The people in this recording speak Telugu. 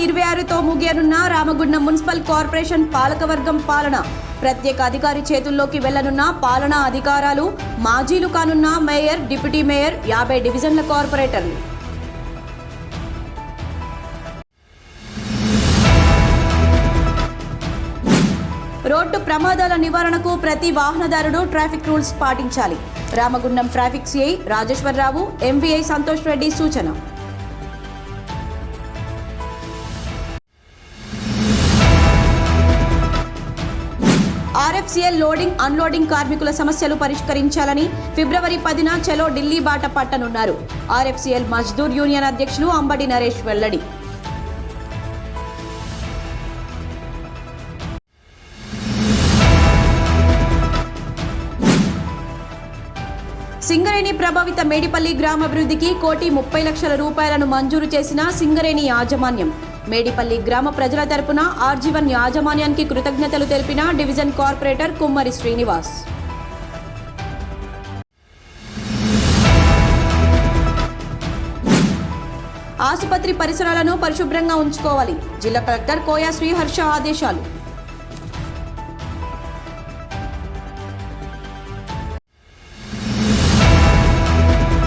26తో ముగియనున్న రామగుండం మున్సిపల్ కార్పొరేషన్ పాలకవర్గం పాలన. ప్రత్యేక అధికారి చేతుల్లోకి వెళ్లనున్న పాలనా అధికారాలు. మాజీలు కానున్న మేయర్, డిప్యూటీ మేయర్, 50 డివిజన్ల కార్పొరేటర్లు. రోడ్డు ప్రమాదాల నివారణకు ప్రతి వాహనదారుడు ట్రాఫిక్ రూల్స్ పాటించాలి. Ramagundam traffic CI Rajeswara Rao, MVI Santosh Reddy సూచన. ఆర్ఎఫ్సిఎల్ లోడింగ్, అన్లోడింగ్ కార్మికుల సమస్యలు పరిష్కరించాలని ఫిబ్రవరి 10న చలో ఢిల్లీ బాట పట్టనున్నారు. ఆర్ఎఫ్సిఎల్ మజ్దూర్ యూనియన్ అధ్యక్షులు అంబడి నరేష్ వెల్లడి. సింగరేణి ప్రభావిత మేడిపల్లి గ్రామాభివృద్ధికి 1,30,00,000 రూపాయలను మంజూరు చేసిన సింగరేణి యాజమాన్యం. మేడిపల్లి గ్రామ ప్రజల తరపున ఆర్జీవన్ యాజమాన్యానికి కృతజ్ఞతలు తెలిపిన డివిజన్ కార్పొరేటర్ కుమ్మరి శ్రీనివాస్. ఆసుపత్రి పరిసరాలను పరిశుభ్రంగా ఉంచుకోవాలి. జిల్లా కలెక్టర్ కోయా శ్రీహర్ష ఆదేశాలు.